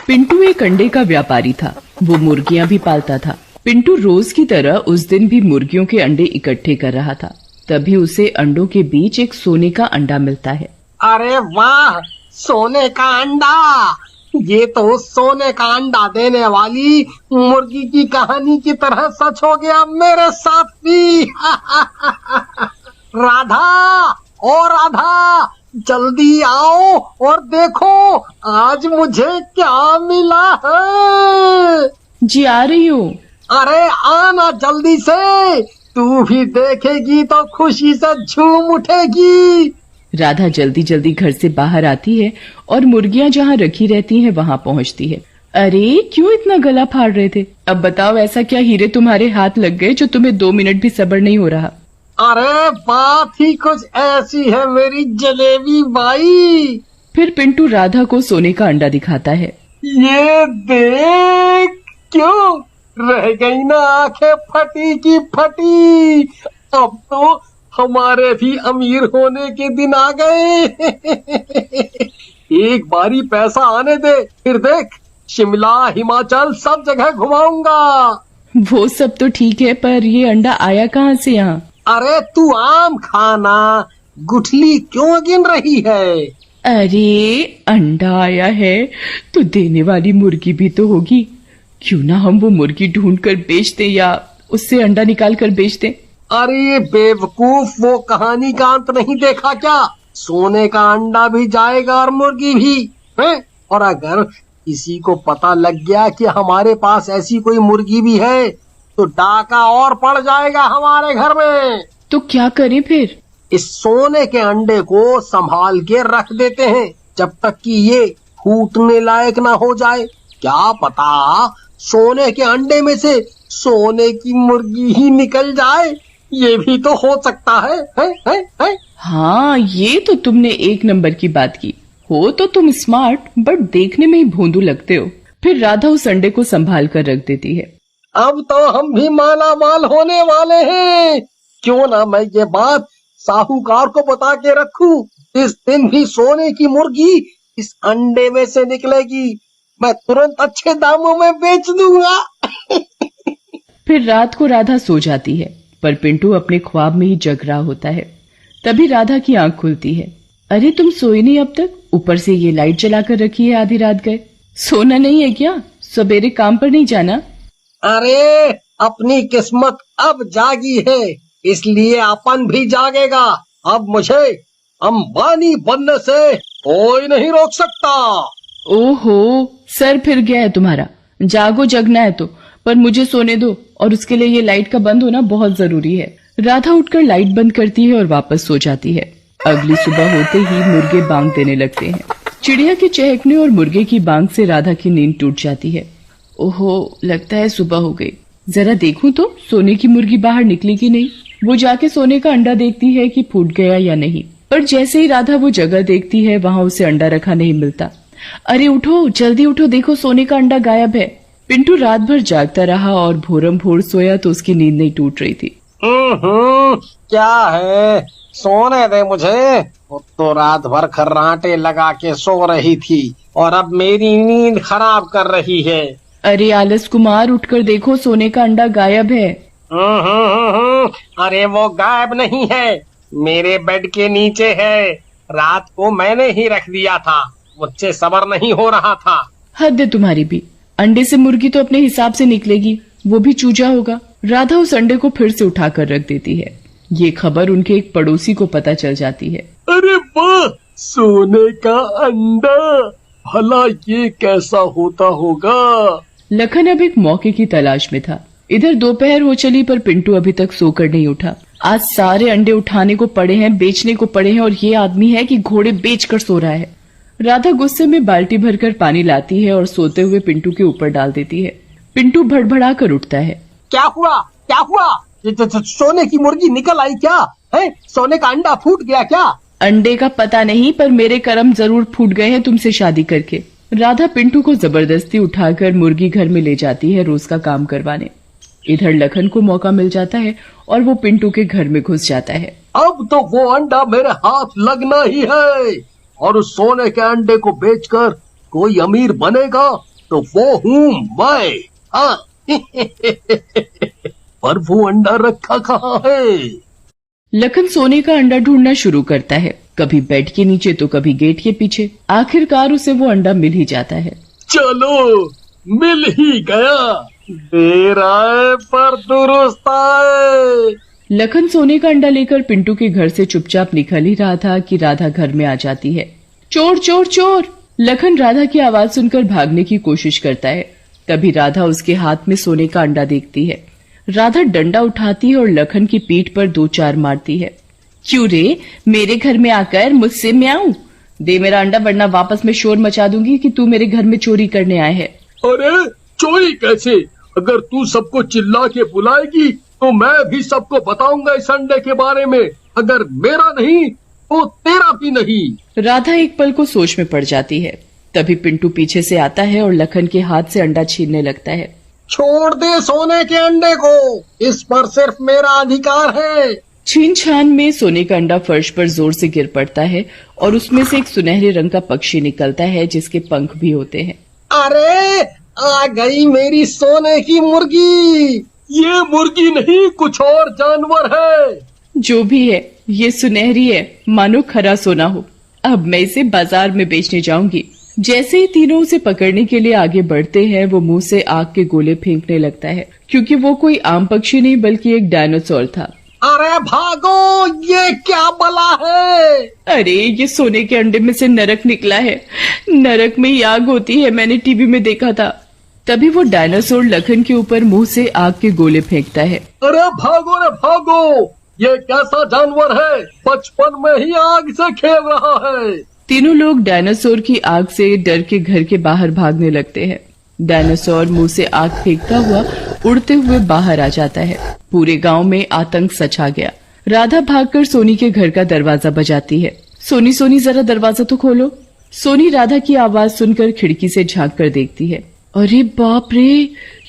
पिंटू एक अंडे का व्यापारी था। वो मुर्गियां भी पालता था। पिंटू रोज की तरह उस दिन भी मुर्गियों के अंडे इकट्ठे कर रहा था। तभी उसे अंडों के बीच एक सोने का अंडा मिलता है। अरे वाह, सोने का अंडा! ये तो सोने का अंडा देने वाली मुर्गी की कहानी की तरह सच हो गया मेरे साथ भी। राधा, ओ राधा, जल्दी आओ और देखो आज मुझे क्या मिला है। जी आ रही हूँ। अरे आना जल्दी से, तू भी देखेगी तो खुशी से झूम उठेगी। राधा जल्दी जल्दी घर से बाहर आती है और मुर्गियां जहाँ रखी रहती हैं वहाँ पहुँचती है। अरे क्यों इतना गला फाड़ रहे थे? अब बताओ ऐसा क्या हीरे तुम्हारे हाथ लग गए जो तुम्हें 2 मिनट भी सब्र नहीं हो रहा? अरे बात ही कुछ ऐसी है मेरी जलेबी बाई। फिर पिंटू राधा को सोने का अंडा दिखाता है। ये देख, क्यों रह गई ना आंखें फटी की फटी। अब तो हमारे भी अमीर होने के दिन आ गए। एक बारी पैसा आने दे, फिर देख शिमला हिमाचल सब जगह घुमाऊंगा। वो सब तो ठीक है, पर ये अंडा आया कहाँ से यहाँ? अरे तू आम खाना, गुठली क्यों गिन रही है? अरे अंडा आया है तो देने वाली मुर्गी भी तो होगी। क्यों ना हम वो मुर्गी ढूंढ कर बेच दें या उससे अंडा निकाल कर बेच दें। अरे बेवकूफ, वो कहानी का अंत नहीं देखा क्या? सोने का अंडा भी जाएगा और मुर्गी भी है। और अगर किसी को पता लग गया कि हमारे पास ऐसी कोई मुर्गी भी है तो डाका और पड़ जाएगा हमारे घर में। तो क्या करें फिर? इस सोने के अंडे को संभाल के रख देते हैं जब तक कि ये फूटने लायक ना हो जाए। क्या पता सोने के अंडे में से सोने की मुर्गी ही निकल जाए, ये भी तो हो सकता है? हाँ, ये तो तुमने 1 नंबर की बात की। हो तो तुम स्मार्ट, बट देखने में ही भोंदू लगते हो। फिर राधा उस अंडे को संभाल कर रख देती है। अब तो हम भी माला माल होने वाले हैं। क्यों ना मैं ये बात साहूकार को बता के रखूं। इस दिन भी सोने की मुर्गी इस अंडे में से निकलेगी। मैं तुरंत अच्छे दामों में बेच दूंगा। फिर रात को राधा सो जाती है, पर पिंटू अपने ख्वाब में ही जग रहा होता है। तभी राधा की आंख खुलती है। अरे तुम सोए नहीं अब तक? ऊपर से ये लाइट जलाकर रखी है, आधी रात गए। सोना नहीं है क्या? सवेरे काम पर नहीं जाना? अरे अपनी किस्मत अब जागी है, इसलिए अपन भी जागेगा। अब मुझे अंबानी बनने से कोई नहीं रोक सकता। ओहो, सर फिर गया है तुम्हारा। जागो, जगना है तो, पर मुझे सोने दो, और उसके लिए ये लाइट का बंद होना बहुत जरूरी है। राधा उठकर लाइट बंद करती है और वापस सो जाती है। अगली सुबह होते ही मुर्गे बांग देने लगते हैं। चिड़िया के चहकने और मुर्गे की बांग से राधा की नींद टूट जाती है। ओहो, लगता है सुबह हो गई। जरा देखूं तो सोने की मुर्गी बाहर निकली कि नहीं। वो जाके सोने का अंडा देखती है कि फूट गया या नहीं। पर जैसे ही राधा वो जगह देखती है, वहाँ उसे अंडा रखा नहीं मिलता। अरे उठो, जल्दी उठो, देखो सोने का अंडा गायब है। पिंटू रात भर जागता रहा और भोरम भोर सोया तो उसकी नींद नहीं टूट रही थी। क्या है, सोने दे मुझे। तो रात भर खर्राटे लगा के सो रही थी और अब मेरी नींद खराब कर रही है। अरे आलस कुमार, उठकर देखो, सोने का अंडा गायब है। अरे वो गायब नहीं है, मेरे बेड के नीचे है। रात को मैंने ही रख दिया था, मुझसे सब्र नहीं हो रहा था। हद है तुम्हारी भी। अंडे से मुर्गी तो अपने हिसाब से निकलेगी, वो भी चूजा होगा। राधा उस अंडे को फिर से उठाकर रख देती है। ये खबर उनके एक पड़ोसी को पता चल जाती है। अरे वाह, सोने का अंडा, भला ये कैसा होता होगा? लखन अब एक मौके की तलाश में था। इधर दोपहर हो चली, पर पिंटू अभी तक सोकर नहीं उठा। आज सारे अंडे उठाने को पड़े हैं, बेचने को पड़े हैं, और ये आदमी है कि घोड़े बेचकर सो रहा है। राधा गुस्से में बाल्टी भरकर पानी लाती है और सोते हुए पिंटू के ऊपर डाल देती है। पिंटू भड़बड़ा कर उठता है। क्या हुआ, क्या हुआ? सोने की मुर्गी निकल आई क्या? है सोने का अंडा फूट गया क्या? अंडे का पता नहीं, पर मेरे कर्म जरूर फूट गए हैं तुमसे शादी करके। राधा पिंटू को जबरदस्ती उठाकर मुर्गी घर में ले जाती है रोज का काम करवाने। इधर लखन को मौका मिल जाता है और वो पिंटू के घर में घुस जाता है। अब तो वो अंडा मेरे हाथ लगना ही है, और उस सोने के अंडे को बेचकर कोई अमीर बनेगा तो वो हूँ मैं। हाँ पर वो अंडा रखा कहाँ है? लखन सोने का अंडा ढूंढना शुरू करता है, कभी बेड के नीचे तो कभी गेट के पीछे। आखिरकार उसे वो अंडा मिल ही जाता है। चलो मिल ही गया, देर आए पर दुरुस्त आए। लखन सोने का अंडा लेकर पिंटू के घर से चुपचाप निकल ही रहा था कि राधा घर में आ जाती है। चोर चोर चोर! लखन राधा की आवाज सुनकर भागने की कोशिश करता है। तभी राधा उसके हाथ में सोने का अंडा देखती है। राधा डंडा उठाती है और लखन की पीठ पर 2-4 मारती है। क्यों रे, मेरे घर में आकर मुझसे म्याऊं? दे मेरा अंडा वरना वापस मैं शोर मचा दूंगी कि तू मेरे घर में चोरी करने आए है। अरे चोरी कैसे? अगर तू सबको चिल्ला के बुलाएगी तो मैं भी सबको बताऊंगा इस अंडे के बारे में। अगर मेरा नहीं तो तेरा भी नहीं। राधा एक पल को सोच में पड़ जाती है। तभी पिंटू पीछे से आता है और लखन के हाथ से अंडा छीनने लगता है। छोड़ दे सोने के अंडे को, इस पर सिर्फ मेरा अधिकार है। छीन छान में सोने का अंडा फर्श पर जोर से गिर पड़ता है और उसमें से एक सुनहरे रंग का पक्षी निकलता है जिसके पंख भी होते हैं। अरे आ गई मेरी सोने की मुर्गी। ये मुर्गी नहीं, कुछ और जानवर है। जो भी है ये सुनहरी है, मानो खरा सोना हो। अब मैं इसे बाजार में बेचने जाऊंगी। जैसे ही तीनों उसे पकड़ने के लिए आगे बढ़ते हैं, वो मुंह से आग के गोले फेंकने लगता है, क्योंकि वो कोई आम पक्षी नहीं बल्कि एक डायनासोर था। अरे भागो, ये क्या बला है? अरे ये सोने के अंडे में से नरक निकला है। नरक में ही आग होती है, मैंने टीवी में देखा था। तभी वो डायनासोर लखन के ऊपर मुंह से आग के गोले फेंकता है। अरे भागो, ये कैसा जानवर है? बचपन में ही आग से खेल रहा है। तीनों लोग डायनासोर की आग से डर के घर के बाहर भागने लगते हैं। डायनासोर मुंह से आग फेंकता हुआ उड़ते हुए बाहर आ जाता है। पूरे गांव में आतंक सछा गया। राधा भागकर सोनी के घर का दरवाजा बजाती है। सोनी सोनी जरा दरवाजा तो खोलो। सोनी राधा की आवाज सुनकर खिड़की से झांक कर देखती है। अरे बाप रे,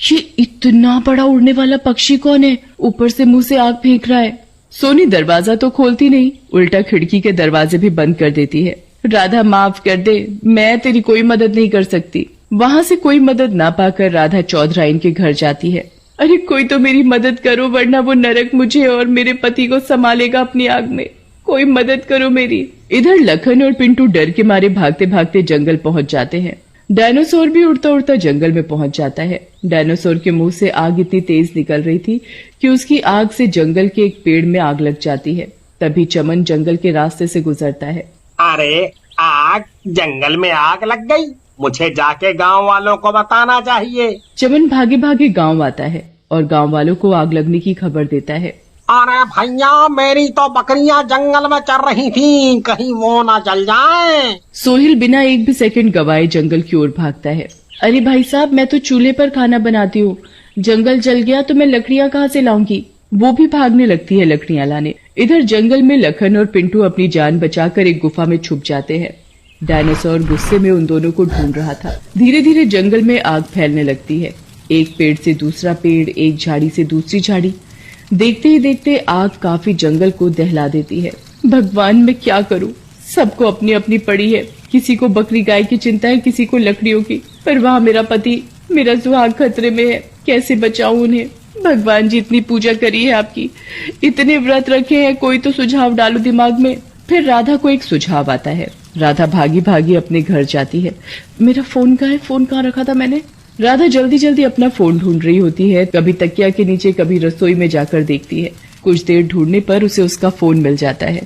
ये इतना बड़ा उड़ने वाला पक्षी कौन है? ऊपर से मुंह से आग फेंक रहा है। सोनी दरवाजा तो खोलती नहीं, उल्टा खिड़की के दरवाजे भी बंद कर देती है। राधा माफ कर दे, मैं तेरी कोई मदद नहीं कर सकती। वहाँ से कोई मदद ना पाकर राधा चौधराइन के घर जाती है। अरे कोई तो मेरी मदद करो, वरना वो नरक मुझे और मेरे पति को संभालेगा अपनी आग में। कोई मदद करो मेरी। इधर लखन और पिंटू डर के मारे भागते भागते जंगल पहुंच जाते हैं। डायनासोर भी उड़ता उड़ता जंगल में पहुंच जाता है। डायनासोर के मुंह से आग इतनी तेज निकल रही थी कि उसकी आग से जंगल के एक पेड़ में आग लग जाती है। तभी चमन जंगल के रास्ते से गुजरता है। अरे आग, जंगल में आग लग गई, मुझे जाके गांव वालों को बताना चाहिए। चमन भागे भागे गांव आता है और गांव वालों को आग लगने की खबर देता है। अरे भैया, मेरी तो बकरियां जंगल में चर रही थीं, कहीं वो ना जल जाएं। सोहिल बिना एक भी सेकंड गवाए जंगल की ओर भागता है। अरे भाई साहब, मैं तो चूल्हे पर खाना बनाती हूँ, जंगल जल गया तो मैं लकड़ियाँ कहाँ से लाऊंगी? वो भी भागने लगती है लकड़ियाँ लाने। इधर जंगल में लखन और पिंटू अपनी जान बचाकर एक गुफा में छुप जाते हैं। डायनासोर गुस्से में उन दोनों को ढूंढ रहा था। धीरे धीरे जंगल में आग फैलने लगती है। एक पेड़ से दूसरा पेड़, एक झाड़ी से दूसरी झाड़ी। देखते ही देखते आग काफी जंगल को दहला देती है। भगवान, मैं क्या करूं? सबको अपनी अपनी पड़ी है। किसी को बकरी गाय की चिंता है, किसी को लकड़ियों की। पर वहाँ मेरा पति, मेरा सुहाग खतरे में है। कैसे बचाऊं उन्हें? भगवान जी, इतनी पूजा करी है आपकी, इतने व्रत रखे हैं, कोई तो सुझाव डालो दिमाग में। फिर राधा को एक सुझाव आता है। राधा भागी भागी अपने घर जाती है। मेरा फोन कहाँ है? फोन कहाँ रखा था मैंने? राधा जल्दी जल्दी अपना फोन ढूंढ रही होती है। कभी तकिया के नीचे, कभी रसोई में जाकर देखती है। कुछ देर ढूंढने पर उसे उसका फोन मिल जाता है।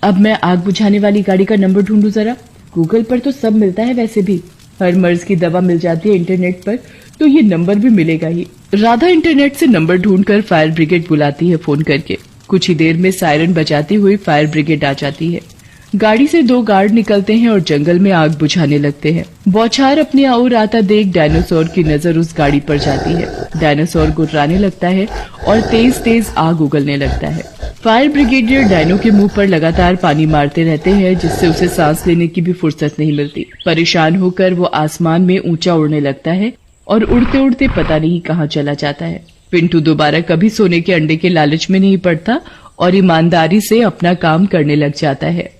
अब मैं आग बुझाने वाली गाड़ी का नंबर ढूंढूं जरा। गूगल पर तो सब मिलता है, वैसे भी हर मर्ज की दवा मिल जाती है इंटरनेट पर, तो ये नंबर भी मिलेगा ही। राधा इंटरनेट से नंबर ढूंढकर फायर ब्रिगेड बुलाती है फोन करके। कुछ ही देर में सायरन बजाती हुई फायर ब्रिगेड आ जाती है। गाड़ी से 2 गार्ड निकलते हैं और जंगल में आग बुझाने लगते हैं। बौछार अपने ओर आता देख डायनासोर की नजर उस गाड़ी पर जाती है। डायनासोर गुर्राने लगता है और तेज तेज आग उगलने लगता है। फायर ब्रिगेडियर डायनो के मुंह पर लगातार पानी मारते रहते हैं, जिससे उसे सांस लेने की भी फुर्सत नहीं मिलती। परेशान होकर वो आसमान में ऊंचा उड़ने लगता है और उड़ते उड़ते पता नहीं कहाँ चला जाता है। पिंटू दोबारा कभी सोने के अंडे के लालच में नहीं पड़ता और ईमानदारी से अपना काम करने लग जाता है।